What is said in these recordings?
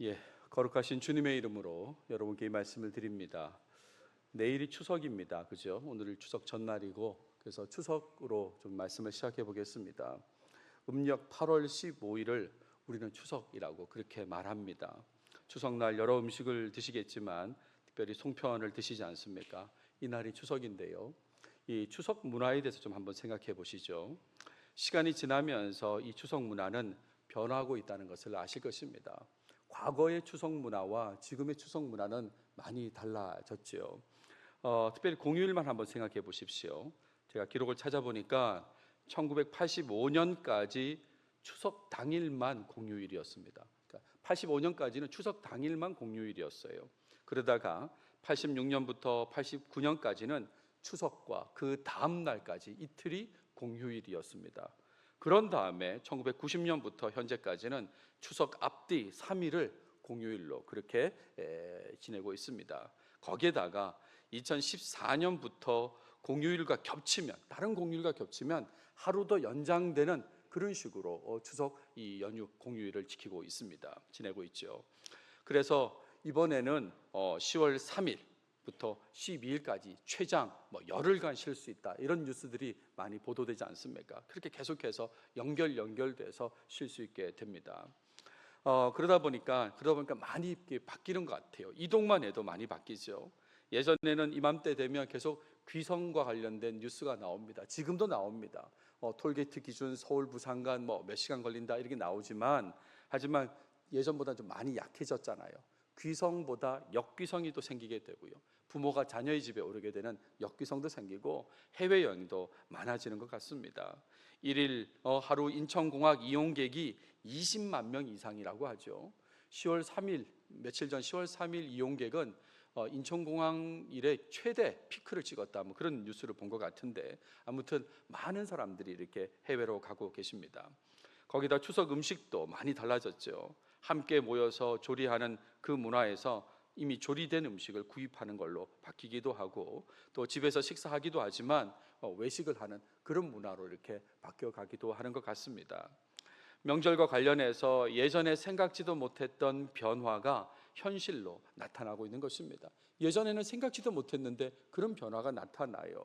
예, 거룩하신 주님의 이름으로 여러분께 이 말씀을 드립니다. 내일이 추석입니다. 그죠? 오늘 추석 전날이고, 그래서 추석으로 좀 말씀을 시작해 보겠습니다. 음력 8월 15일을 우리는 추석이라고 그렇게 말합니다. 추석날 여러 음식을 드시겠지만 특별히 송편을 드시지 않습니까? 이날이 추석인데요. 이 추석 문화에 대해서 좀 한번 생각해 보시죠. 시간이 지나면서 이 추석 문화는 변화하고 있다는 것을 아실 것입니다. 과거의 추석 문화와 지금의 추석 문화는 많이 달라졌죠. 특별히 공휴일만 한번 생각해 보십시오. 제가 기록을 찾아보니까 1985년까지 추석 당일만 공휴일이었습니다. 그러니까 85년까지는 추석 당일만 공휴일이었어요. 그러다가 86년부터 89년까지는 추석과 그 다음 날까지 이틀이 공휴일이었습니다. 그런 다음에 1990년부터 현재까지는 추석 앞뒤 3일을 공휴일로 그렇게 지내고 있습니다. 거기에다가 2014년부터 공휴일과 겹치면, 다른 공휴일과 겹치면 하루 더 연장되는 그런 식으로 추석 이 연휴 공휴일을 지키고 있습니다. 지내고 있죠. 그래서 이번에는 10월 3일부터 12일까지 최장 열흘간 쉴 수 있다, 이런 뉴스들이 많이 보도되지 않습니까? 그렇게 계속해서 연결돼서 쉴 수 있게 됩니다. 그러다 보니까 많이 바뀌는 것 같아요. 이동만 해도 많이 바뀌죠. 예전에는 이맘때 되면 계속 귀성과 관련된 뉴스가 나옵니다. 지금도 나옵니다. 톨게이트 기준 서울 부산 간 몇 시간 걸린다 이렇게 나오지만, 하지만 예전보다 좀 많이 약해졌잖아요. 귀성보다 역귀성이 또 생기게 되고요. 부모가 자녀의 집에 오르게 되는 역귀성도 생기고 해외여행도 많아지는 것 같습니다. 일일 하루 인천공항 이용객이 20만 명 이상이라고 하죠. 10월 3일, 며칠 전 10월 3일 이용객은 인천공항 이래 최대 피크를 찍었다, 그런 뉴스를 본 것 같은데, 아무튼 많은 사람들이 이렇게 해외로 가고 계십니다. 거기다 추석 음식도 많이 달라졌죠. 함께 모여서 조리하는 그 문화에서 이미 조리된 음식을 구입하는 걸로 바뀌기도 하고, 또 집에서 식사하기도 하지만 외식을 하는 그런 문화로 이렇게 바뀌어가기도 하는 것 같습니다. 명절과 관련해서 예전에 생각지도 못했던 변화가 현실로 나타나고 있는 것입니다. 예전에는 생각지도 못했는데 그런 변화가 나타나요.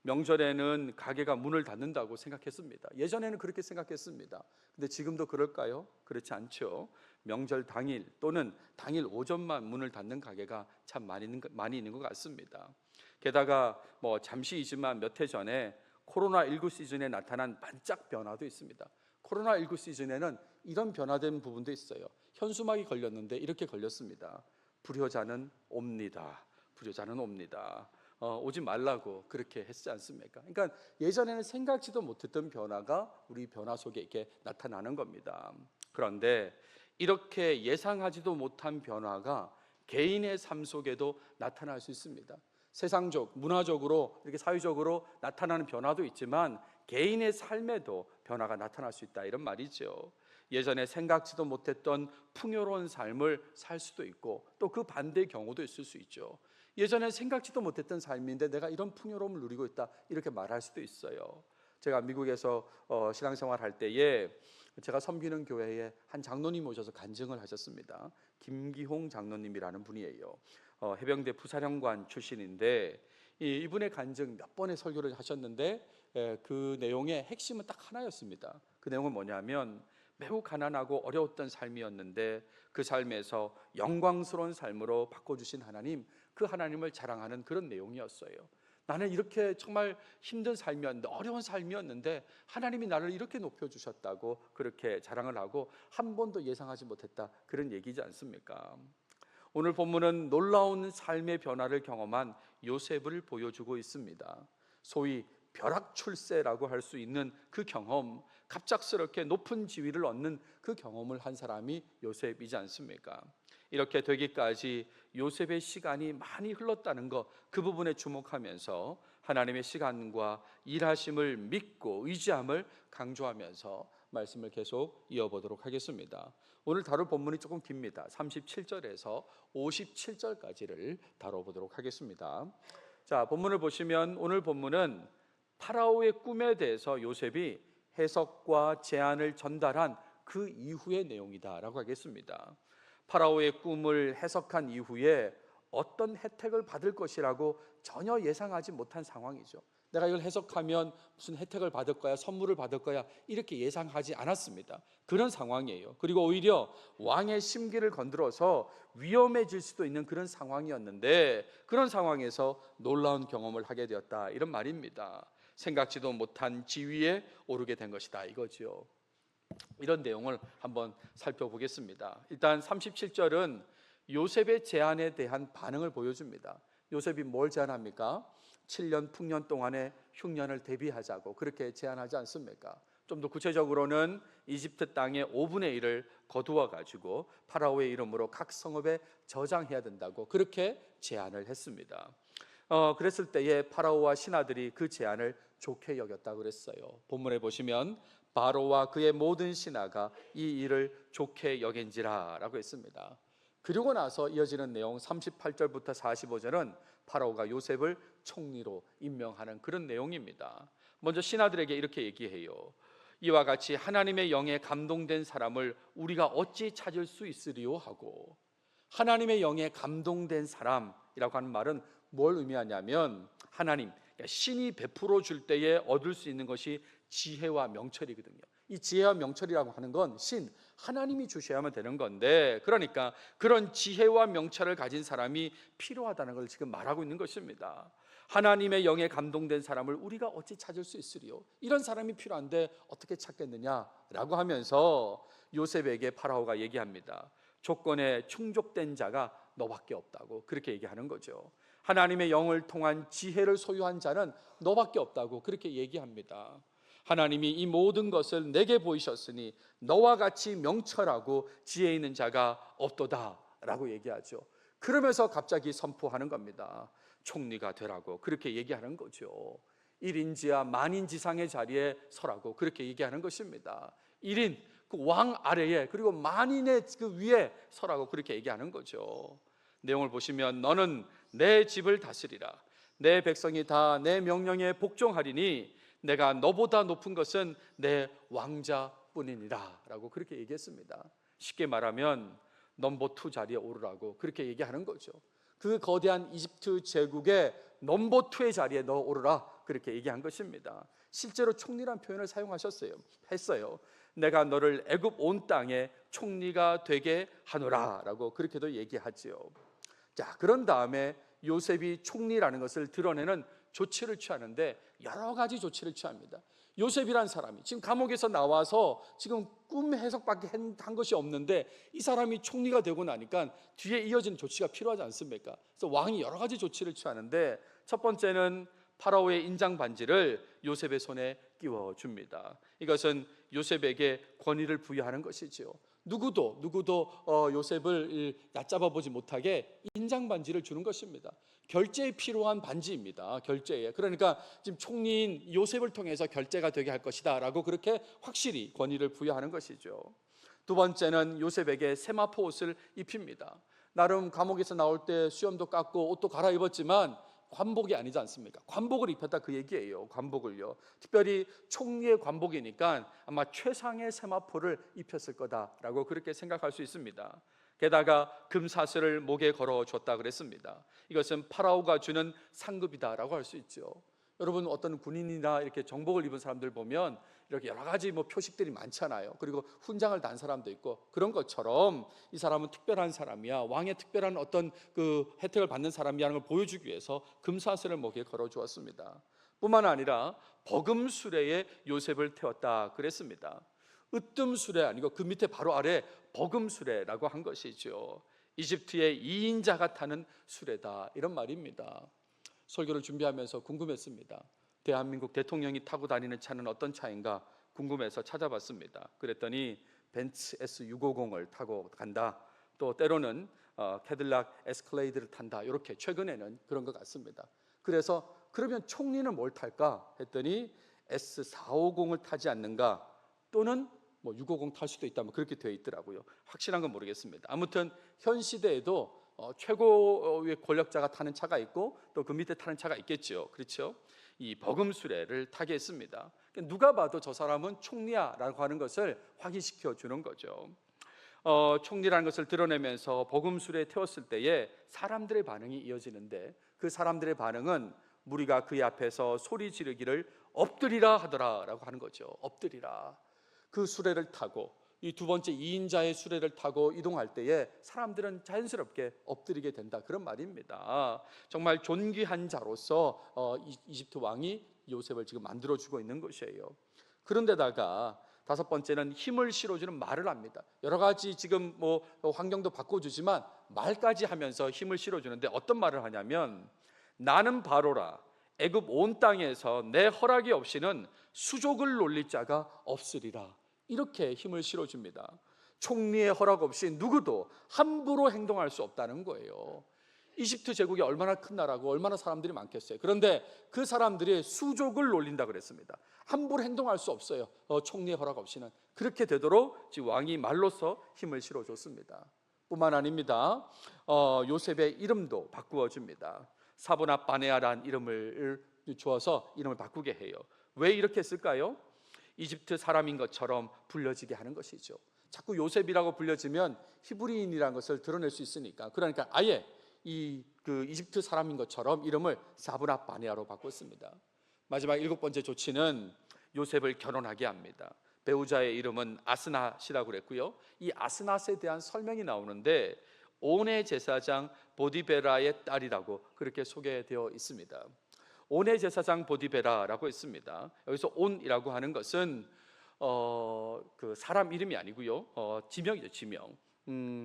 명절에는 가게가 문을 닫는다고 생각했습니다. 예전에는 그렇게 생각했습니다. 근데 지금도 그럴까요? 그렇지 않죠. 명절 당일 또는 당일 오전만 문을 닫는 가게가 참 많이 있는 것 같습니다. 게다가 잠시이지만 몇 해 전에 코로나19 시즌에 나타난 반짝 변화도 있습니다. 코로나19 시즌에는 이런 변화된 부분도 있어요. 현수막이 걸렸는데 이렇게 걸렸습니다. 불효자는 옵니다. 불효자는 옵니다. 오지 말라고 그렇게 했지 않습니까? 그러니까 예전에는 생각지도 못했던 변화가 우리 변화 속에 이렇게 나타나는 겁니다. 그런데 이렇게 예상하지도 못한 변화가 개인의 삶 속에도 나타날 수 있습니다. 세상적, 문화적으로, 이렇게 사회적으로 나타나는 변화도 있지만 개인의 삶에도 변화가 나타날 수 있다, 이런 말이죠. 예전에 생각지도 못했던 풍요로운 삶을 살 수도 있고, 또 그 반대의 경우도 있을 수 있죠. 예전에 생각지도 못했던 삶인데 내가 이런 풍요로움을 누리고 있다, 이렇게 말할 수도 있어요. 제가 미국에서 신앙생활 할 때에 제가 섬기는 교회에 한 장로님 오셔서 간증을 하셨습니다. 김기홍 장로님이라는 분이에요. 해병대 부사령관 출신인데, 이분의 간증 몇 번의 설교를 하셨는데 그 내용의 핵심은 딱 하나였습니다. 그 내용은 뭐냐면, 매우 가난하고 어려웠던 삶이었는데 그 삶에서 영광스러운 삶으로 바꿔주신 하나님, 그 하나님을 자랑하는 그런 내용이었어요. 나는 이렇게 정말 힘든 삶이었는데, 어려운 삶이었는데 하나님이 나를 이렇게 높여주셨다고 그렇게 자랑을 하고, 한 번도 예상하지 못했다, 그런 얘기지 않습니까? 오늘 본문은 놀라운 삶의 변화를 경험한 요셉을 보여주고 있습니다. 소위 벼락출세라고 할 수 있는 그 경험, 갑작스럽게 높은 지위를 얻는 그 경험을 한 사람이 요셉이지 않습니까? 이렇게 되기까지 요셉의 시간이 많이 흘렀다는 것, 그 부분에 주목하면서 하나님의 시간과 일하심을 믿고 의지함을 강조하면서 말씀을 계속 이어보도록 하겠습니다. 오늘 다룰 본문이 조금 깁니다. 37절에서 57절까지를 다뤄보도록 하겠습니다. 자, 본문을 보시면 오늘 본문은 파라오의 꿈에 대해서 요셉이 해석과 제안을 전달한 그 이후의 내용이다라고 하겠습니다. 파라오의 꿈을 해석한 이후에 어떤 혜택을 받을 것이라고 전혀 예상하지 못한 상황이죠. 내가 이걸 해석하면 무슨 혜택을 받을 거야, 선물을 받을 거야, 이렇게 예상하지 않았습니다. 그런 상황이에요. 그리고 오히려 왕의 심기를 건드려서 위험해질 수도 있는 그런 상황이었는데, 그런 상황에서 놀라운 경험을 하게 되었다, 이런 말입니다. 생각지도 못한 지위에 오르게 된 것이다, 이거죠. 이런 내용을 한번 살펴보겠습니다. 일단 37절은 요셉의 제안에 대한 반응을 보여줍니다. 요셉이 뭘 제안합니까? 7년 풍년 동안의 흉년을 대비하자고 그렇게 제안하지 않습니까? 좀 더 구체적으로는 이집트 땅의 5분의 1을 거두어 가지고 파라오의 이름으로 각 성읍에 저장해야 된다고 그렇게 제안을 했습니다. 그랬을 때에 파라오와 신하들이 그 제안을 좋게 여겼다고 그랬어요. 본문에 보시면 바로와 그의 모든 신하가 이 일을 좋게 여긴지라 라고 했습니다. 그리고 나서 이어지는 내용 38절부터 45절은 파라오가 요셉을 총리로 임명하는 그런 내용입니다. 먼저 신하들에게 이렇게 얘기해요. 이와 같이 하나님의 영에 감동된 사람을 우리가 어찌 찾을 수 있으리요 하고, 하나님의 영에 감동된 사람이라고 하는 말은 뭘 의미하냐면 하나님, 신이 베풀어 줄 때에 얻을 수 있는 것이 지혜와 명철이거든요. 이 지혜와 명철이라고 하는 건 하나님이 주셔야만 되는 건데, 그러니까 그런 지혜와 명철을 가진 사람이 필요하다는 걸 지금 말하고 있는 것입니다. 하나님의 영에 감동된 사람을 우리가 어찌 찾을 수 있으리요? 이런 사람이 필요한데 어떻게 찾겠느냐라고 하면서 요셉에게 파라오가 얘기합니다. 조건에 충족된 자가 너밖에 없다고 그렇게 얘기하는 거죠. 하나님의 영을 통한 지혜를 소유한 자는 너밖에 없다고 그렇게 얘기합니다. 하나님이 이 모든 것을 내게 보이셨으니 너와 같이 명철하고 지혜 있는 자가 없도다 라고 얘기하죠. 그러면서 갑자기 선포하는 겁니다. 총리가 되라고 그렇게 얘기하는 거죠. 1인지하 만인지상의 자리에 서라고 그렇게 얘기하는 것입니다. 1인 그 왕 아래에, 그리고 만인의 그 위에 서라고 그렇게 얘기하는 거죠. 내용을 보시면 너는 내 집을 다스리라, 내 백성이 다 내 명령에 복종하리니 내가 너보다 높은 것은 내 왕자뿐이니라 라고 그렇게 얘기했습니다. 쉽게 말하면 넘버 2 자리에 오르라고 그렇게 얘기하는 거죠. 그 거대한 이집트 제국의 넘버 2의 자리에 너 오르라 그렇게 얘기한 것입니다. 실제로 총리란 표현을 했어요. 내가 너를 애굽 온 땅에 총리가 되게 하노라 라고 그렇게도 얘기하지요. 자, 그런 다음에 요셉이 총리라는 것을 드러내는 조치를 취하는데 여러 가지 조치를 취합니다. 요셉이란 사람이 지금 감옥에서 나와서 지금 꿈 해석밖에 한 것이 없는데 이 사람이 총리가 되고 나니까 뒤에 이어지는 조치가 필요하지 않습니까? 그래서 왕이 여러 가지 조치를 취하는데 첫 번째는 파라오의 인장 반지를 요셉의 손에 끼워 줍니다. 이것은 요셉에게 권위를 부여하는 것이지요. 누구도 요셉을 얕잡아 보지 못하게 인장 반지를 주는 것입니다. 결제에 필요한 반지입니다. 결제에. 그러니까 지금 총리인 요셉을 통해서 결제가 되게 할 것이다 라고 그렇게 확실히 권위를 부여하는 것이죠. 두 번째는 요셉에게 세마포 옷을 입힙니다. 나름 감옥에서 나올 때 수염도 깎고 옷도 갈아입었지만 관복이 아니지 않습니까? 관복을 입혔다 그 얘기예요. 관복을요. 특별히 총리의 관복이니까 아마 최상의 세마포를 입혔을 거다라고 그렇게 생각할 수 있습니다. 게다가 금사슬을 목에 걸어줬다 그랬습니다. 이것은 파라오가 주는 상급이다라고 할 수 있죠. 여러분, 어떤 군인이나 이렇게 정복을 입은 사람들 보면 이렇게 여러 가지 표식들이 많잖아요. 그리고 훈장을 단 사람도 있고, 그런 것처럼 이 사람은 특별한 사람이야, 왕의 특별한 어떤 그 혜택을 받는 사람이라는 걸 보여주기 위해서 금사슬을 목에 걸어 주었습니다. 뿐만 아니라 버금수레에 요셉을 태웠다 그랬습니다. 으뜸수레 아니고 그 밑에 바로 아래 버금수레라고 한 것이죠. 이집트의 2인자가 타는 수레다 이런 말입니다. 설교를 준비하면서 궁금했습니다. 대한민국 대통령이 타고 다니는 차는 어떤 차인가 궁금해서 찾아봤습니다. 그랬더니 벤츠 S650을 타고 간다, 또 때로는 캐딜락 에스컬레이드를 탄다, 이렇게 최근에는 그런 것 같습니다. 그래서 그러면 총리는 뭘 탈까 했더니 S450을 타지 않는가, 또는 650 탈 수도 있다, 그렇게 되어 있더라고요. 확실한 건 모르겠습니다. 아무튼 현 시대에도 최고의 권력자가 타는 차가 있고 또 그 밑에 타는 차가 있겠죠. 그렇죠? 이 버금수레를 타게 했습니다. 누가 봐도 저 사람은 총리야라고 하는 것을 확인시켜 주는 거죠. 총리라는 것을 드러내면서 복음술에 태웠을 때에 사람들의 반응이 이어지는데, 그 사람들의 반응은 무리가 그의 앞에서 소리 지르기를 엎드리라 하더라라고 하는 거죠. 엎드리라. 그 수레를 타고, 이 두 번째 2인자의 수레를 타고 이동할 때에 사람들은 자연스럽게 엎드리게 된다, 그런 말입니다. 정말 존귀한 자로서 이집트 왕이 요셉을 지금 만들어주고 있는 것이에요. 그런데다가 다섯 번째는 힘을 실어주는 말을 합니다. 여러 가지 지금 환경도 바꿔주지만 말까지 하면서 힘을 실어주는데, 어떤 말을 하냐면, 나는 바로라, 애굽 온 땅에서 내 허락이 없이는 수족을 놀릴 자가 없으리라. 이렇게 힘을 실어줍니다. 총리의 허락 없이 누구도 함부로 행동할 수 없다는 거예요. 이집트 제국이 얼마나 큰 나라고 얼마나 사람들이 많겠어요. 그런데 그 사람들이 수족을 놀린다 그랬습니다. 함부로 행동할 수 없어요. 총리의 허락 없이는. 그렇게 되도록 지금 왕이 말로써 힘을 실어줬습니다. 뿐만 아닙니다. 요셉의 이름도 바꾸어 줍니다. 사보나 바네아라는 이름을 주어서 이름을 바꾸게 해요. 왜 이렇게 했을까요? 이집트 사람인 것처럼 불려지게 하는 것이죠. 자꾸 요셉이라고 불려지면 히브리인이라는 것을 드러낼 수 있으니까. 그러니까 아예 그 이집트 사람인 것처럼 이름을 사브나 바네아로 바꿨습니다. 마지막 일곱 번째 조치는 요셉을 결혼하게 합니다. 배우자의 이름은 아스낫이라고 그랬고요. 이 아스낫에 대한 설명이 나오는데, 온의 제사장 보디베라의 딸이라고 그렇게 소개되어 있습니다. 온의 제사장 보디베라라고 있습니다. 여기서 온이라고 하는 것은 그 사람 이름이 아니고요, 지명이죠, 지명.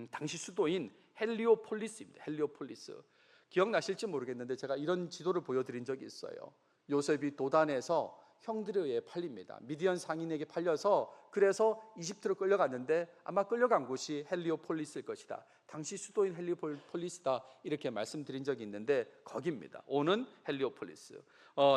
당시 수도인 헬리오폴리스입니다. 헬리오폴리스. 기억나실지 모르겠는데 제가 이런 지도를 보여드린 적이 있어요. 요셉이 도단에서 형들에 의해 팔립니다. 미디안 상인에게 팔려서, 그래서 이집트로 끌려갔는데 아마 끌려간 곳이 헬리오폴리스일 것이다, 당시 수도인 헬리오폴리스다, 이렇게 말씀드린 적이 있는데 거기입니다. 오는 헬리오폴리스.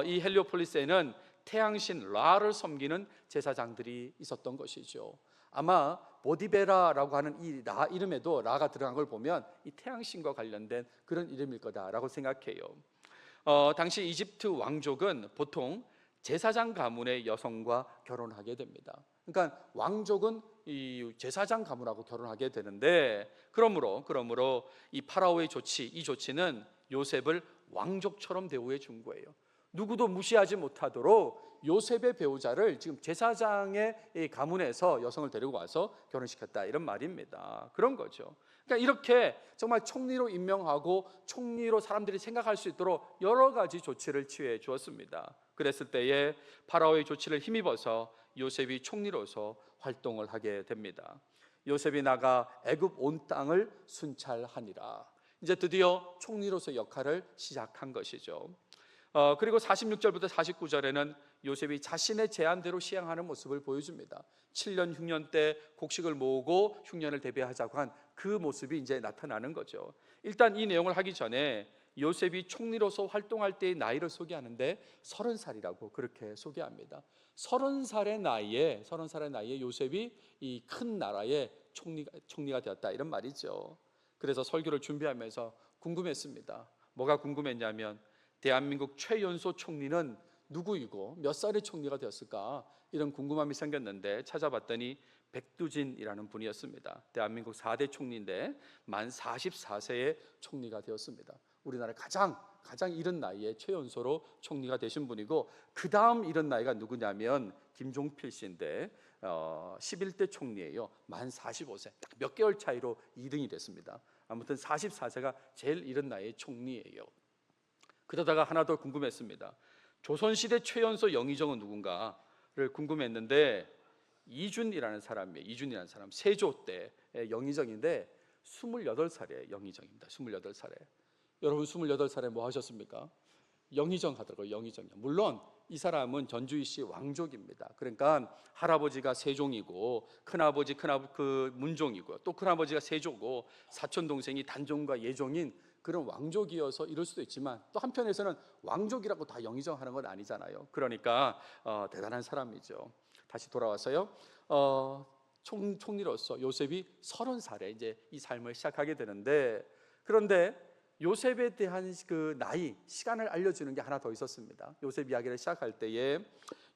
이 헬리오폴리스에는 태양신 라를 섬기는 제사장들이 있었던 것이죠. 아마 보디베라라고 하는 이 라 이름에도 라가 들어간 걸 보면 이 태양신과 관련된 그런 이름일 거다라고 생각해요. 당시 이집트 왕족은 보통 제사장 가문의 여성과 결혼하게 됩니다. 그러니까 왕족은 이 제사장 가문하고 결혼하게 되는데, 그러므로 이 파라오의 이 조치는 요셉을 왕족처럼 대우해 준 거예요. 누구도 무시하지 못하도록 요셉의 배우자를 지금 제사장의 가문에서 여성을 데리고 와서 결혼시켰다, 이런 말입니다. 그런 거죠. 그러니까 이렇게 정말 총리로 임명하고 총리로 사람들이 생각할 수 있도록 여러 가지 조치를 취해 주었습니다. 그랬을 때에 파라오의 조치를 힘입어서 요셉이 총리로서 활동을 하게 됩니다. 요셉이 나가 애굽 온 땅을 순찰하니라. 이제 드디어 총리로서 역할을 시작한 것이죠. 그리고 46절부터 49절에는 요셉이 자신의 제안대로 시행하는 모습을 보여줍니다. 7년 흉년 때 곡식을 모으고 흉년을 대비하자고 한 그 모습이 이제 나타나는 거죠. 일단 이 내용을 하기 전에 요셉이 총리로서 활동할 때의 나이를 소개하는데 30살이라고 그렇게 소개합니다. 30살의 나이에 요셉이 이 큰 나라의 총리가 되었다, 이런 말이죠. 그래서 설교를 준비하면서 궁금했습니다. 뭐가 궁금했냐면, 대한민국 최연소 총리는 누구이고 몇 살의 총리가 되었을까, 이런 궁금함이 생겼는데 찾아봤더니 백두진이라는 분이었습니다. 대한민국 4대 총리인데 만 44세의 총리가 되었습니다. 우리나라 가장 이른 나이에 최연소로 총리가 되신 분이고, 그 다음 이른 나이가 누구냐면 김종필 씨인데 11대 총리예요. 만 45세, 딱 몇 개월 차이로 2등이 됐습니다. 아무튼 44세가 제일 이른 나이의 총리예요. 그러다가 하나 더 궁금했습니다. 조선시대 최연소 영의정은 누군가를 궁금했는데, 이준이라는 사람, 세조 때 영의정인데 28살의 영의정입니다. 28살에. 여러분 28살에 뭐 하셨습니까? 영의정 하더라고요. 영의정이요. 물론 이 사람은 전주이씨 왕족입니다. 그러니까 할아버지가 세종이고 큰아버지 그 문종이고요, 또 큰아버지가 세조고 사촌 동생이 단종과 예종인 그런 왕족이어서 이럴 수도 있지만, 또 한편에서는 왕족이라고 다 영의정하는 건 아니잖아요. 그러니까 대단한 사람이죠. 다시 돌아와서요. 총리로서 요셉이 30살에 이제 이 삶을 시작하게 되는데, 그런데 요셉에 대한 그 나이, 시간을 알려주는 게 하나 더 있었습니다. 요셉 이야기를 시작할 때에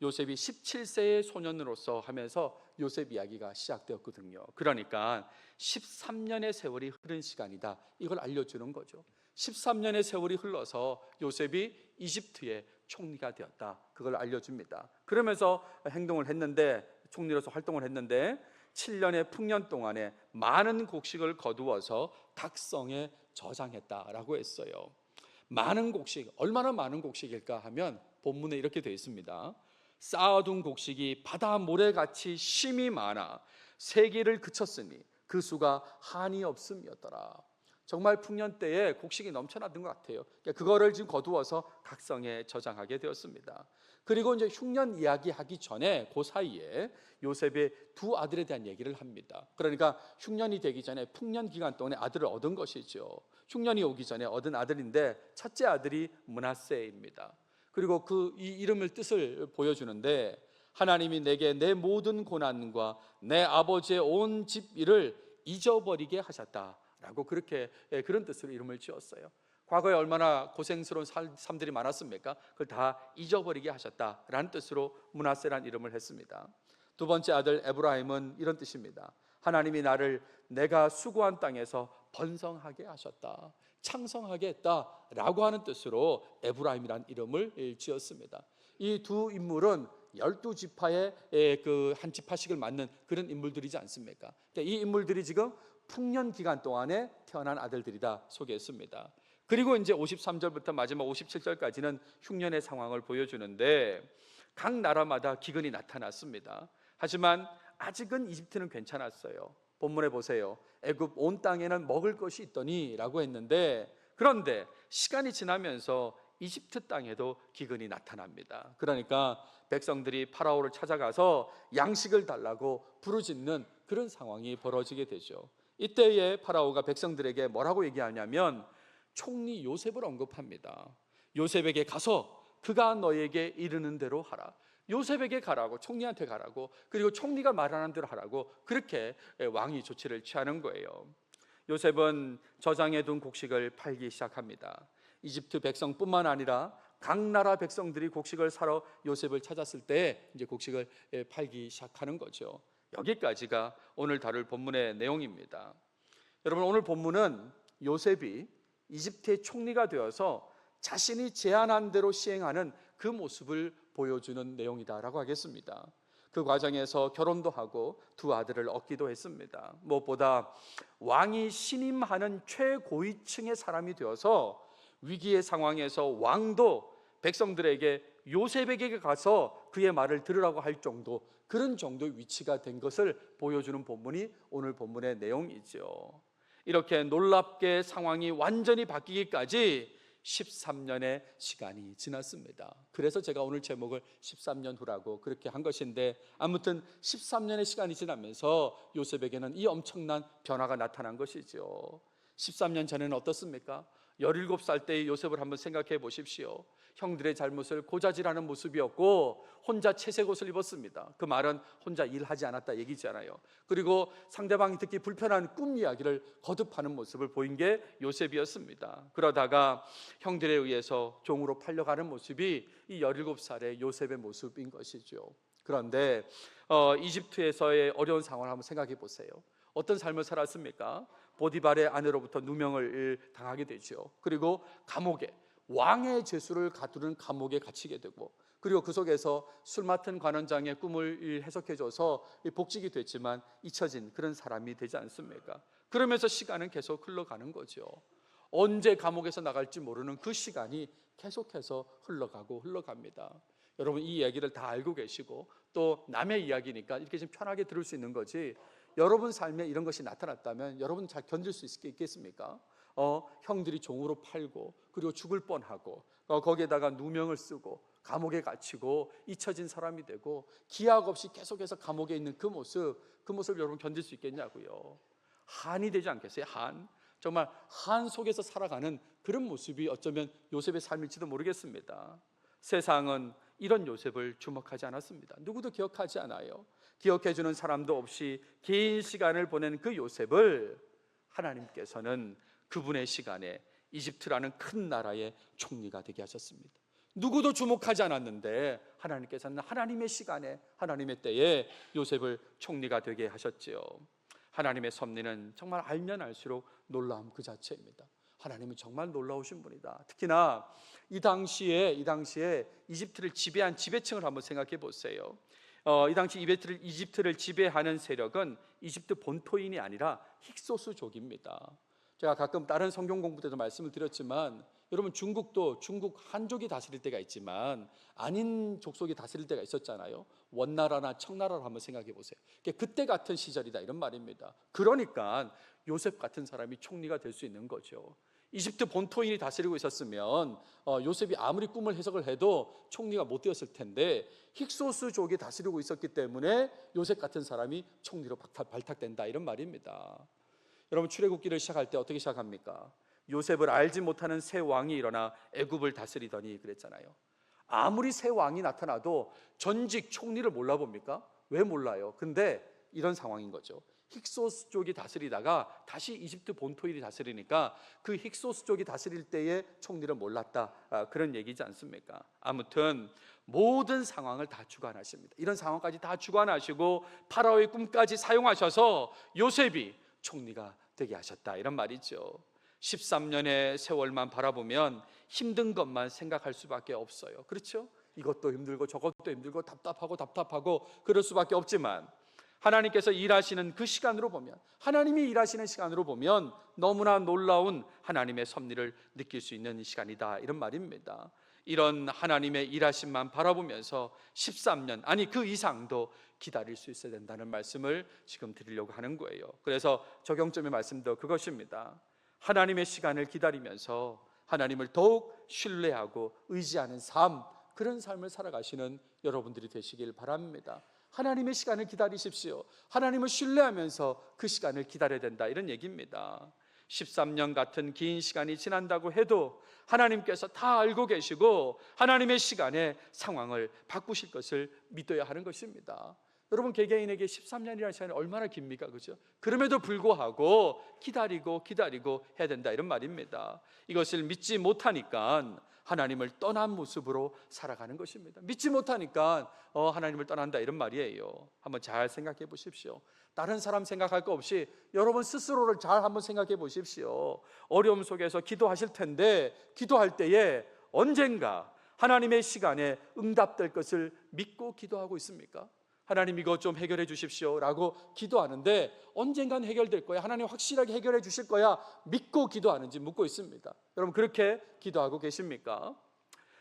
요셉이 17세의 소년으로서 하면서 요셉 이야기가 시작되었거든요. 그러니까 13년의 세월이 흐른 시간이다, 이걸 알려주는 거죠. 13년의 세월이 흘러서 요셉이 이집트의 총리가 되었다, 그걸 알려줍니다. 그러면서 행동을 했는데, 총리로서 활동을 했는데 7년의 풍년 동안에 많은 곡식을 거두어서 각 성에 저장했다라고 했어요. 많은 곡식, 얼마나 많은 곡식일까 하면 본문에 이렇게 되어 있습니다. 쌓아둔 곡식이 바다 모래같이 심이 많아 세기를 그쳤으니 그 수가 한이 없음이었더라. 정말 풍년 때에 곡식이 넘쳐나던 것 같아요. 그거를 지금 거두어서 각 성에 저장하게 되었습니다. 그리고 이제 흉년 이야기하기 전에 그 사이에 요셉의 두 아들에 대한 얘기를 합니다. 그러니까 흉년이 되기 전에 풍년 기간 동안에 아들을 얻은 것이죠. 흉년이 오기 전에 얻은 아들인데 첫째 아들이 므낫세입니다. 그리고 이 이름을 뜻을 보여주는데, 하나님이 내게 내 모든 고난과 내 아버지의 온 집 일을 잊어버리게 하셨다라고 그런 뜻으로 이름을 지었어요. 과거에 얼마나 고생스러운 삶들이 많았습니까? 그걸 다 잊어버리게 하셨다라는 뜻으로 므낫세라는 이름을 했습니다. 두 번째 아들 에브라임은 이런 뜻입니다. 하나님이 나를 내가 수고한 땅에서 번성하게 하셨다, 창성하게 했다라고 하는 뜻으로 에브라임이라는 이름을 지었습니다. 이 두 인물은 12지파의 그 한 지파씩을 맡는 그런 인물들이지 않습니까? 이 인물들이 지금 풍년 기간 동안에 태어난 아들들이다 소개했습니다. 그리고 이제 53절부터 마지막 57절까지는 흉년의 상황을 보여주는데, 각 나라마다 기근이 나타났습니다. 하지만 아직은 이집트는 괜찮았어요. 본문에 보세요. 애굽 온 땅에는 먹을 것이 있더니 라고 했는데, 그런데 시간이 지나면서 이집트 땅에도 기근이 나타납니다. 그러니까 백성들이 파라오를 찾아가서 양식을 달라고 부르짖는 그런 상황이 벌어지게 되죠. 이때에 파라오가 백성들에게 뭐라고 얘기하냐면 총리 요셉을 언급합니다. 요셉에게 가서 그가 너에게 이르는 대로 하라. 요셉에게 가라고, 총리한테 가라고, 그리고 총리가 말하는 대로 하라고, 그렇게 왕이 조치를 취하는 거예요. 요셉은 저장해 둔 곡식을 팔기 시작합니다. 이집트 백성뿐만 아니라 각 나라 백성들이 곡식을 사러 요셉을 찾았을 때 이제 곡식을 팔기 시작하는 거죠. 여기까지가 오늘 다룰 본문의 내용입니다. 여러분, 오늘 본문은 요셉이 이집트의 총리가 되어서 자신이 제안한 대로 시행하는 그 모습을 보여주는 내용이다라고 하겠습니다. 그 과정에서 결혼도 하고 두 아들을 얻기도 했습니다. 무엇보다 왕이 신임하는 최고위층의 사람이 되어서 위기의 상황에서 왕도 백성들에게 요셉에게 가서 그의 말을 들으라고 할 정도, 그런 정도의 위치가 된 것을 보여주는 본문이 오늘 본문의 내용이죠. 이렇게 놀랍게 상황이 완전히 바뀌기까지 13년의 시간이 지났습니다. 그래서 제가 오늘 제목을 13년 후라고 그렇게 한 것인데, 아무튼 13년의 시간이 지나면서 요셉에게는 이 엄청난 변화가 나타난 것이죠. 13년 전에는 어떻습니까? 17살 때의 요셉을 한번 생각해 보십시오. 형들의 잘못을 고자질하는 모습이었고 혼자 채색 옷을 입었습니다. 그 말은 혼자 일하지 않았다 얘기잖아요. 그리고 상대방이 듣기 불편한 꿈 이야기를 거듭하는 모습을 보인 게 요셉이었습니다. 그러다가 형들에 의해서 종으로 팔려가는 모습이 이 17살의 요셉의 모습인 것이죠. 그런데 이집트에서의 어려운 상황을 한번 생각해 보세요. 어떤 삶을 살았습니까? 보디발의 아내로부터 누명을 당하게 되죠. 그리고 감옥에, 왕의 죄수를 가두는 감옥에 갇히게 되고, 그리고 그 속에서 술 맡은 관원장의 꿈을 해석해줘서 복직이 됐지만 잊혀진 그런 사람이 되지 않습니까? 그러면서 시간은 계속 흘러가는 거죠. 언제 감옥에서 나갈지 모르는 그 시간이 계속해서 흘러갑니다. 여러분, 이 이야기를 다 알고 계시고 또 남의 이야기니까 이렇게 좀 편하게 들을 수 있는 거지, 여러분 삶에 이런 것이 나타났다면 여러분 잘 견딜 수 있겠습니까? 형들이 종으로 팔고 그리고 죽을 뻔하고 거기에다가 누명을 쓰고 감옥에 갇히고 잊혀진 사람이 되고 기약 없이 계속해서 감옥에 있는 그 모습 여러분 견딜 수 있겠냐고요. 한이 되지 않겠어요? 정말 한 속에서 살아가는 그런 모습이 어쩌면 요셉의 삶일지도 모르겠습니다. 세상은 이런 요셉을 주목하지 않았습니다. 누구도 기억하지 않아요. 기억해주는 사람도 없이 긴 시간을 보낸 그 요셉을 하나님께서는 그분의 시간에 이집트라는 큰 나라의 총리가 되게 하셨습니다. 누구도 주목하지 않았는데 하나님께서는 하나님의 시간에, 하나님의 때에 요셉을 총리가 되게 하셨지요. 하나님의 섭리는 정말 알면 알수록 놀라움 그 자체입니다. 하나님은 정말 놀라우신 분이다. 특히나 이 당시에 이집트를 지배한 지배층을 한번 생각해 보세요. 이 당시 이집트를 지배하는 세력은 이집트 본토인이 아니라 힉소스족입니다. 제가 가끔 다른 성경 공부 때도 말씀을 드렸지만, 여러분 중국도 중국 한족이 다스릴 때가 있지만 아닌 족속이 다스릴 때가 있었잖아요. 원나라나 청나라를 한번 생각해 보세요. 그때 같은 시절이다 이런 말입니다. 그러니까 요셉 같은 사람이 총리가 될 수 있는 거죠. 이집트 본토인이 다스리고 있었으면 요셉이 아무리 꿈을 해석을 해도 총리가 못 되었을 텐데, 힉소스족이 다스리고 있었기 때문에 요셉 같은 사람이 총리로 발탁된다 이런 말입니다. 여러분 출애굽기를 시작할 때 어떻게 시작합니까? 요셉을 알지 못하는 새 왕이 일어나 애굽을 다스리더니 그랬잖아요. 아무리 새 왕이 나타나도 전직 총리를 몰라봅니까? 왜 몰라요? 근데 이런 상황인 거죠. 힉소스족이 다스리다가 다시 이집트 본토인이 다스리니까 그 힉소스족이 다스릴 때의 총리를 몰랐다, 그런 얘기지 않습니까? 아무튼 모든 상황을 다 주관하십니다. 이런 상황까지 다 주관하시고 파라오의 꿈까지 사용하셔서 요셉이 총리가 되게 하셨다 이런 말이죠. 13년의 세월만 바라보면 힘든 것만 생각할 수밖에 없어요. 그렇죠? 이것도 힘들고 저것도 힘들고 답답하고 그럴 수밖에 없지만, 하나님께서 일하시는 그 시간으로 보면, 하나님이 일하시는 시간으로 보면 너무나 놀라운 하나님의 섭리를 느낄 수 있는 시간이다 이런 말입니다. 이런 하나님의 일하심만 바라보면서 13년 아니 그 이상도 기다릴 수 있어야 된다는 말씀을 지금 드리려고 하는 거예요. 그래서 적용점의 말씀도 그것입니다. 하나님의 시간을 기다리면서 하나님을 더욱 신뢰하고 의지하는 삶, 그런 삶을 살아가시는 여러분들이 되시길 바랍니다. 하나님의 시간을 기다리십시오. 하나님을 신뢰하면서 그 시간을 기다려야 된다 이런 얘기입니다. 13년 같은 긴 시간이 지난다고 해도 하나님께서 다 알고 계시고 하나님의 시간에 상황을 바꾸실 것을 믿어야 하는 것입니다. 여러분 개개인에게 13년이라는 시간이 얼마나 깁니까? 그죠? 그럼에도 불구하고 기다리고 해야 된다 이런 말입니다. 이것을 믿지 못하니까 하나님을 떠난 모습으로 살아가는 것입니다. 믿지 못하니까 하나님을 떠난다 이런 말이에요. 한번 잘 생각해 보십시오. 다른 사람 생각할 거 없이 여러분 스스로를 잘 한번 생각해 보십시오. 어려움 속에서 기도하실 텐데, 기도할 때에 언젠가 하나님의 시간에 응답될 것을 믿고 기도하고 있습니까? 하나님 이것 좀 해결해 주십시오 라고 기도하는데 언젠간 해결될 거야, 하나님 확실하게 해결해 주실 거야 믿고 기도하는지 묻고 있습니다. 여러분 그렇게 기도하고 계십니까?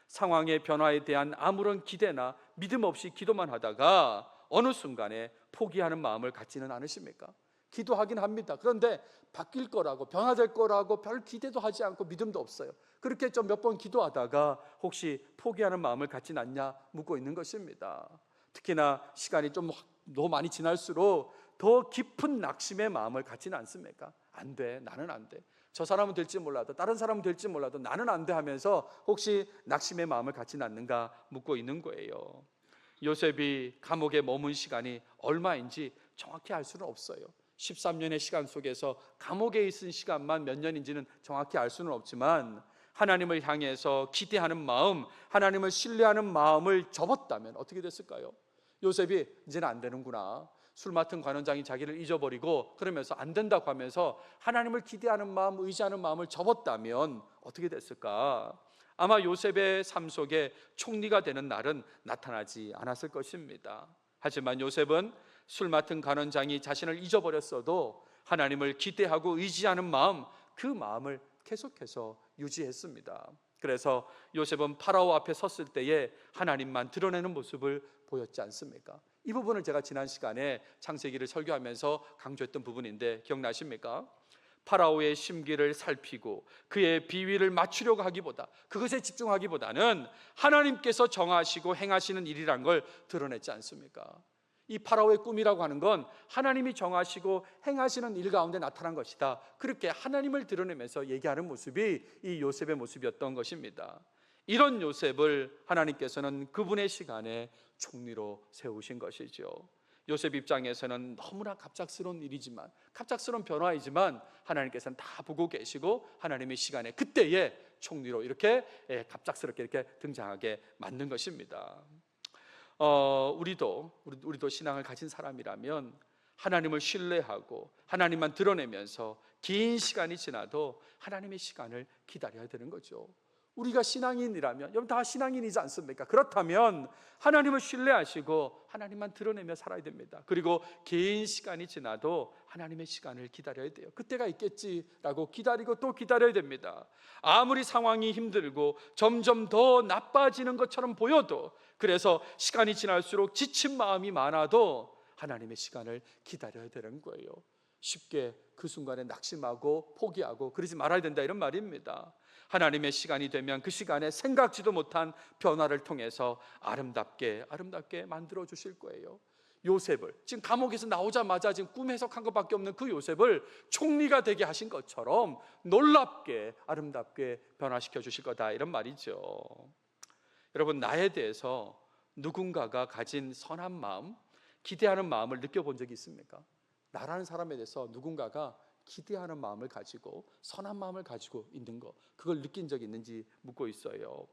상황의 변화에 대한 아무런 기대나 믿음 없이 기도만 하다가 어느 순간에 포기하는 마음을 갖지는 않으십니까? 기도하긴 합니다. 그런데 바뀔 거라고, 변화될 거라고 별 기대도 하지 않고 믿음도 없어요. 그렇게 좀 몇 번 기도하다가 혹시 포기하는 마음을 갖진 않냐 묻고 있는 것입니다. 특히나 시간이 좀 너무 많이 지날수록 더 깊은 낙심의 마음을 갖지는 않습니까? 안 돼, 나는 안 돼. 저 사람은 될지 몰라도, 다른 사람은 될지 몰라도 나는 안 돼 하면서 혹시 낙심의 마음을 갖지는 않는가 묻고 있는 거예요. 요셉이 감옥에 머문 시간이 얼마인지 정확히 알 수는 없어요. 13년의 시간 속에서 감옥에 있은 시간만 몇 년인지는 정확히 알 수는 없지만, 하나님을 향해서 기대하는 마음, 하나님을 신뢰하는 마음을 접었다면 어떻게 됐을까요? 요셉이 이제는 안 되는구나, 술 맡은 관원장이 자기를 잊어버리고 그러면서 안 된다고 하면서 하나님을 기대하는 마음, 의지하는 마음을 접었다면 어떻게 됐을까? 아마 요셉의 삶 속에 총리가 되는 날은 나타나지 않았을 것입니다. 하지만 요셉은 술 맡은 관원장이 자신을 잊어버렸어도 하나님을 기대하고 의지하는 마음, 그 마음을 계속해서 유지했습니다. 그래서 요셉은 파라오 앞에 섰을 때에 하나님만 드러내는 모습을 보였지 않습니까? 이 부분을 제가 지난 시간에 창세기를 설교하면서 강조했던 부분인데 기억나십니까? 파라오의 심기를 살피고 그의 비위를 맞추려고 하기보다, 그것에 집중하기보다는 하나님께서 정하시고 행하시는 일이란 걸 드러냈지 않습니까? 이 파라오의 꿈이라고 하는 건 하나님이 정하시고 행하시는 일 가운데 나타난 것이다, 그렇게 하나님을 드러내면서 얘기하는 모습이 이 요셉의 모습이었던 것입니다. 이런 요셉을 하나님께서는 그분의 시간에 총리로 세우신 것이죠. 요셉 입장에서는 너무나 갑작스러운 일이지만, 갑작스러운 변화이지만 하나님께서는 다 보고 계시고 하나님의 시간에 그때에 총리로 이렇게 갑작스럽게 이렇게 등장하게 만든 것입니다. 우리도 신앙을 가진 사람이라면 하나님을 신뢰하고 하나님만 드러내면서 긴 시간이 지나도 하나님의 시간을 기다려야 되는 거죠. 우리가 신앙인이라면, 여러분 다 신앙인이지 않습니까? 그렇다면 하나님을 신뢰하시고 하나님만 드러내며 살아야 됩니다. 그리고 긴 시간이 지나도 하나님의 시간을 기다려야 돼요. 그때가 있겠지라고 기다리고 또 기다려야 됩니다. 아무리 상황이 힘들고 점점 더 나빠지는 것처럼 보여도, 그래서 시간이 지날수록 지친 마음이 많아도 하나님의 시간을 기다려야 되는 거예요. 쉽게 그 순간에 낙심하고 포기하고 그러지 말아야 된다, 이런 말입니다. 하나님의 시간이 되면 그 시간에 생각지도 못한 변화를 통해서 아름답게 만들어 주실 거예요. 요셉을 지금 감옥에서 나오자마자 지금 꿈 해석한 것밖에 없는 그 요셉을 총리가 되게 하신 것처럼 놀랍게 아름답게 변화시켜 주실 거다, 이런 말이죠. 여러분, 나에 대해서 누군가가 가진 선한 마음, 기대하는 마음을 느껴본 적이 있습니까? 나라는 사람에 대해서 누군가가 기대하는 마음을 가지고 선한 마음을 가지고 있는 거, 그걸 느낀 적이 있는지 묻고 있어요.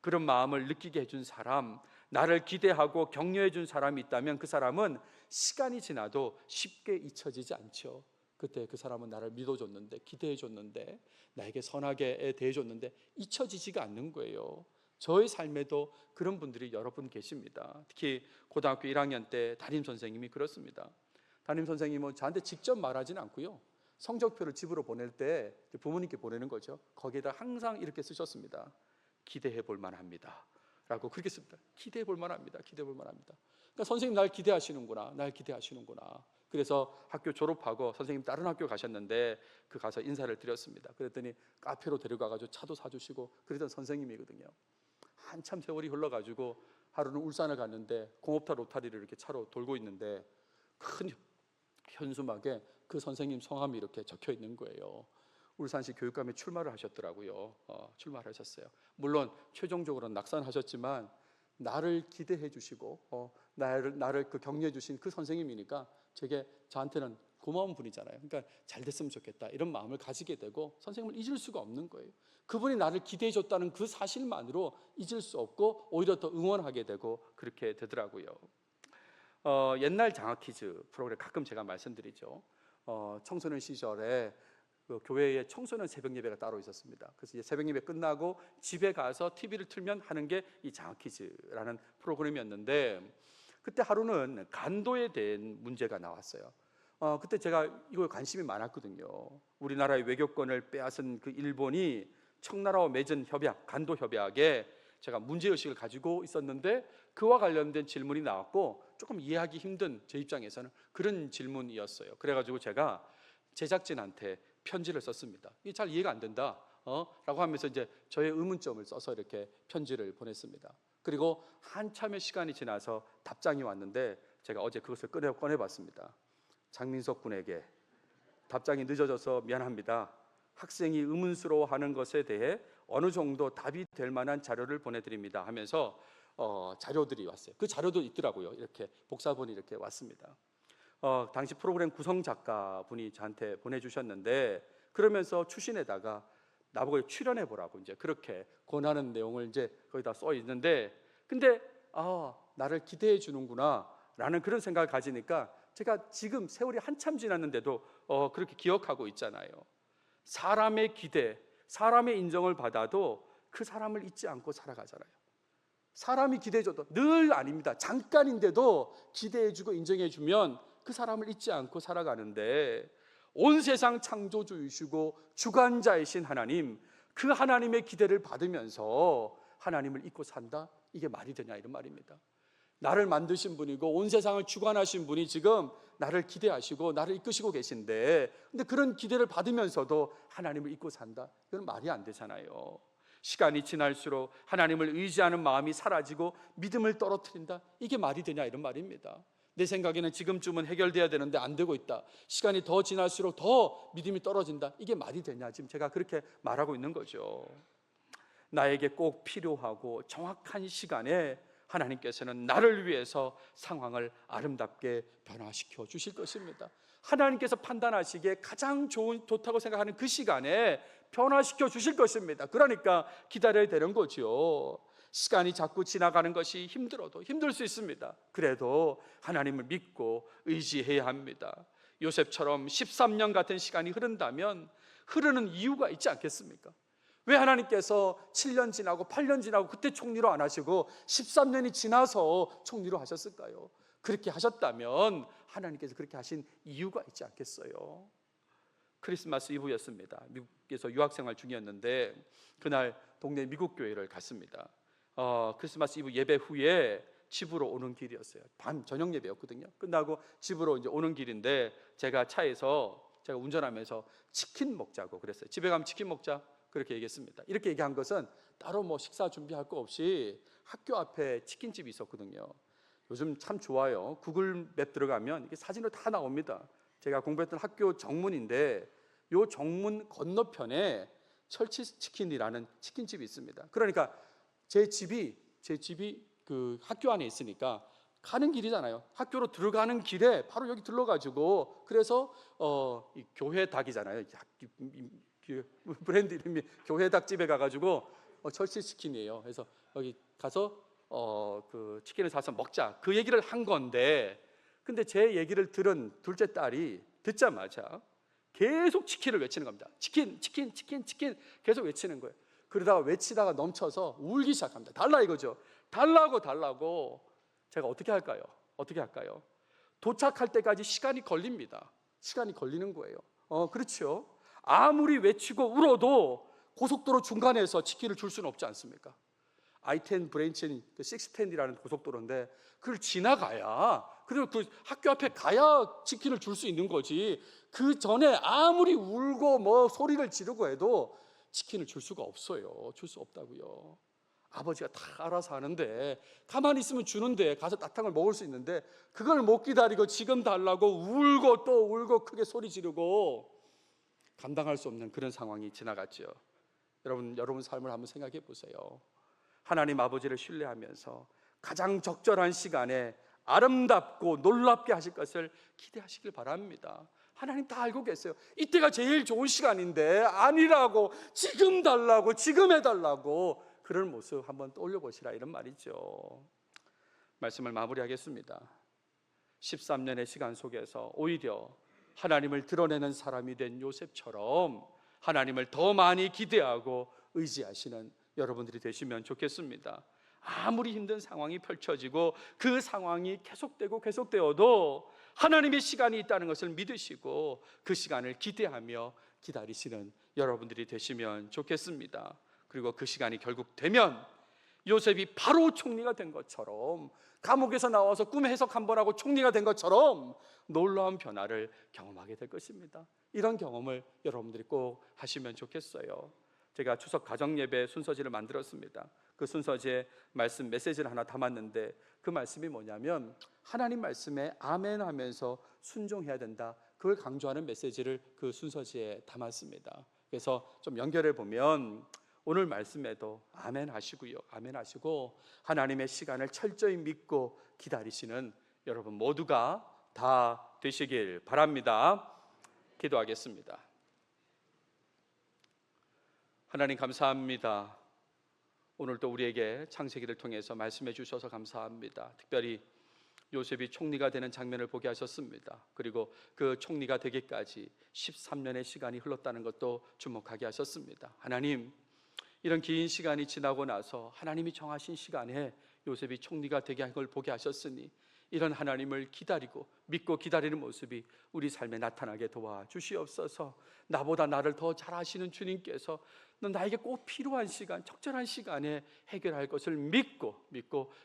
그런 마음을 느끼게 해준 사람, 나를 기대하고 격려해 준 사람이 있다면 그 사람은 시간이 지나도 쉽게 잊혀지지 않죠. 그때 그 사람은 나를 믿어줬는데, 기대해줬는데, 나에게 선하게 대해줬는데 잊혀지지가 않는 거예요. 저의 삶에도 그런 분들이 여러 분 계십니다. 특히 고등학교 1학년 때 담임 선생님이 그렇습니다. 담임 선생님은 저한테 직접 말하지는 않고요, 성적표를 집으로 보낼 때 부모님께 보내는 거죠. 거기에다 항상 이렇게 쓰셨습니다. 기대해 볼 만합니다 라고 그렇게 씁니다. 기대해 볼 만합니다. 기대해 볼 만합니다. 그러니까 선생님 날 기대하시는구나, 날 기대하시는구나. 그래서 학교 졸업하고 선생님 다른 학교 가셨는데 그 가서 인사를 드렸습니다. 그랬더니 카페로 데려가가지고 차도 사주시고 그러던 선생님이거든요. 한참 세월이 흘러가지고 하루는 울산을 갔는데 공업타 로타리를 이렇게 차로 돌고 있는데 큰 현수막에 그 선생님 성함이 이렇게 적혀 있는 거예요. 울산시 교육감에 출마를 하셨더라고요. 출마를 하셨어요. 물론 최종적으로는 낙선하셨지만 나를 기대해 주시고 나를 그 격려해 주신 그 선생님이니까 저한테는 고마운 분이잖아요. 그러니까 잘 됐으면 좋겠다, 이런 마음을 가지게 되고 선생님을 잊을 수가 없는 거예요. 그분이 나를 기대해 줬다는 그 사실만으로 잊을 수 없고 오히려 더 응원하게 되고 그렇게 되더라고요. 옛날 장학 퀴즈 프로그램 가끔 제가 말씀드리죠. 청소년 시절에 그 교회에 청소년 새벽 예배가 따로 있었습니다. 그래서 이제 새벽 예배 끝나고 집에 가서 TV를 틀면 하는 게 이 장학 퀴즈라는 프로그램이었는데, 그때 하루는 간도에 대한 문제가 나왔어요. 그때 제가 이거에 관심이 많았거든요. 우리나라의 외교권을 빼앗은 그 일본이 청나라와 맺은 협약, 간도 협약에 제가 문제의식을 가지고 있었는데 그와 관련된 질문이 나왔고 조금 이해하기 힘든, 제 입장에서는 그런 질문이었어요. 그래가지고 제가 제작진한테 편지를 썼습니다. 이게 잘 이해가 안 된다 라고 하면서 이제 저의 의문점을 써서 이렇게 편지를 보냈습니다. 그리고 한참의 시간이 지나서 답장이 왔는데 제가 어제 그것을 꺼내봤습니다. 장민석 군에게 답장이 늦어져서 미안합니다. 학생이 의문스러워하는 것에 대해 어느 정도 답이 될 만한 자료를 보내드립니다 하면서 자료들이 왔어요. 그 자료도 있더라고요. 이렇게 복사본이 이렇게 왔습니다. 당시 프로그램 구성 작가분이 저한테 보내주셨는데, 그러면서 추신에다가 나보고 출연해 보라고 이제 그렇게 권하는 내용을 이제 거기다 써 있는데, 근데 나를 기대해 주는구나 라는 그런 생각을 가지니까 제가 지금 세월이 한참 지났는데도 그렇게 기억하고 있잖아요. 사람의 기대, 사람의 인정을 받아도 그 사람을 잊지 않고 살아가잖아요. 사람이 기대해줘도 늘 아닙니다. 잠깐인데도 기대해주고 인정해주면 그 사람을 잊지 않고 살아가는데, 온 세상 창조주이시고 주관자이신 하나님, 그 하나님의 기대를 받으면서 하나님을 잊고 산다? 이게 말이 되냐, 이런 말입니다. 나를 만드신 분이고 온 세상을 주관하신 분이 지금 나를 기대하시고 나를 이끄시고 계신데, 근데 그런 기대를 받으면서도 하나님을 잊고 산다? 이건 말이 안 되잖아요. 시간이 지날수록 하나님을 의지하는 마음이 사라지고 믿음을 떨어뜨린다? 이게 말이 되냐, 이런 말입니다. 내 생각에는 지금쯤은 해결돼야 되는데 안 되고 있다. 시간이 더 지날수록 더 믿음이 떨어진다. 이게 말이 되냐, 지금 제가 그렇게 말하고 있는 거죠. 나에게 꼭 필요하고 정확한 시간에 하나님께서는 나를 위해서 상황을 아름답게 변화시켜 주실 것입니다. 하나님께서 판단하시기에 가장 좋다고 생각하는 그 시간에 변화시켜 주실 것입니다. 그러니까 기다려야 되는 거죠. 시간이 자꾸 지나가는 것이 힘들어도 힘들 수 있습니다. 그래도 하나님을 믿고 의지해야 합니다. 요셉처럼 13년 같은 시간이 흐른다면 흐르는 이유가 있지 않겠습니까? 왜 하나님께서 7년 지나고 8년 지나고 그때 총리로 안 하시고 13년이 지나서 총리로 하셨을까요? 그렇게 하셨다면 하나님께서 그렇게 하신 이유가 있지 않겠어요? 크리스마스 이브였습니다. 미국에서 유학생활 중이었는데 그날 동네 미국 교회를 갔습니다. 크리스마스 이브 예배 후에 집으로 오는 길이었어요. 밤 저녁 예배였거든요. 끝나고 집으로 이제 오는 길인데 제가 차에서 제가 운전하면서 치킨 먹자고 그랬어요. 집에 가면 치킨 먹자 그렇게 얘기했습니다. 이렇게 얘기한 것은 따로 뭐 식사 준비할 거 없이 학교 앞에 치킨집이 있었거든요. 요즘 참 좋아요. 구글 맵 들어가면 이게 사진으로 다 나옵니다. 제가 공부했던 학교 정문인데 요 정문 건너편에 철치치킨이라는 치킨집이 있습니다. 그러니까 제 집이 그 학교 안에 있으니까 가는 길이잖아요. 학교로 들어가는 길에 바로 여기 들러가지고 그래서 이 교회 닭이잖아요. 브랜드 이름이 교회 닭집에 가가지고 철치치킨이에요. 그래서 여기 가서 그 치킨을 사서 먹자 그 얘기를 한 건데, 근데 제 얘기를 들은 둘째 딸이 듣자마자 계속 치킨을 외치는 겁니다. 치킨 계속 외치는 거예요. 그러다가 외치다가 넘쳐서 울기 시작합니다. 달라 이거죠. 달라고. 제가 어떻게 할까요? 도착할 때까지 시간이 걸립니다. 시간이 걸리는 거예요. 그렇죠. 아무리 외치고 울어도 고속도로 중간에서 치킨을 줄 수는 없지 않습니까? I-10 브랜치는 610이라는 고속도로인데 그걸 지나가야, 그리고 그 학교 앞에 가야 치킨을 줄 수 있는 거지. 그 전에 아무리 울고 뭐 소리를 지르고 해도 치킨을 줄 수가 없어요. 줄 수 없다고요. 아버지가 다 알아서 하는데, 가만히 있으면 주는데 가서 따뜻한 먹을 수 있는데 그걸 못 기다리고 지금 달라고 울고 또 울고 크게 소리 지르고 감당할 수 없는 그런 상황이 지나갔죠. 여러분 삶을 한번 생각해 보세요. 하나님 아버지를 신뢰하면서 가장 적절한 시간에 아름답고 놀랍게 하실 것을 기대하시길 바랍니다. 하나님 다 알고 계세요. 이때가 제일 좋은 시간인데 아니라고, 지금 달라고, 지금 해달라고, 그런 모습 한번 떠올려 보시라 이런 말이죠. 말씀을 마무리하겠습니다. 13년의 시간 속에서 오히려 하나님을 드러내는 사람이 된 요셉처럼 하나님을 더 많이 기대하고 의지하시는 여러분들이 되시면 좋겠습니다. 아무리 힘든 상황이 펼쳐지고 그 상황이 계속되어도 하나님의 시간이 있다는 것을 믿으시고 그 시간을 기대하며 기다리시는 여러분들이 되시면 좋겠습니다. 그리고 그 시간이 결국 되면 요셉이 바로 총리가 된 것처럼, 감옥에서 나와서 꿈 해석 한번 하고 총리가 된 것처럼 놀라운 변화를 경험하게 될 것입니다. 이런 경험을 여러분들이 꼭 하시면 좋겠어요. 제가 추석 가정예배 순서지를 만들었습니다. 그 순서지에 말씀 메시지를 하나 담았는데 그 말씀이 뭐냐면 하나님 말씀에 아멘 하면서 순종해야 된다, 그걸 강조하는 메시지를 그 순서지에 담았습니다. 그래서 좀 연결해 보면 오늘 말씀에도 아멘 하시고요, 아멘 하시고 하나님의 시간을 철저히 믿고 기다리시는 여러분 모두가 다 되시길 바랍니다. 기도하겠습니다. 하나님 감사합니다. 오늘도 우리에게 창세기를 통해서 말씀해 주셔서 감사합니다. 특별히 요셉이 총리가 되는 장면을 보게 하셨습니다. 그리고 그 총리가 되기까지 13년의 시간이 흘렀다는 것도 주목하게 하셨습니다. 하나님, 이런 긴 시간이 지나고 나서 하나님이 정하신 시간에 요셉이 총리가 되게 한 걸 보게 하셨으니 이런 하나님을 기다리고 믿고 기다리는 모습이 우리 삶에 나타나게 도와주시옵소서. 나보다 나를 더 잘 아시는 주님께서 나에게 꼭 필요한 시간, 적절한 시간에 해결할 것을 믿고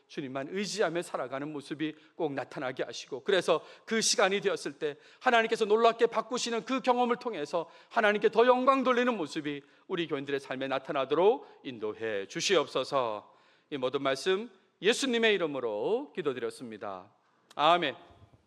주님만 의지하며 살아가는 모습이 꼭 나타나게 하시고, 그래서 그 시간이 되었을 때 하나님께서 놀랍게 바꾸시는 그 경험을 통해서 하나님께 더 영광 돌리는 모습이 우리 교인들의 삶에 나타나도록 인도해 주시옵소서. 이 모든 말씀 예수님의 이름으로 기도드렸습니다. 아멘.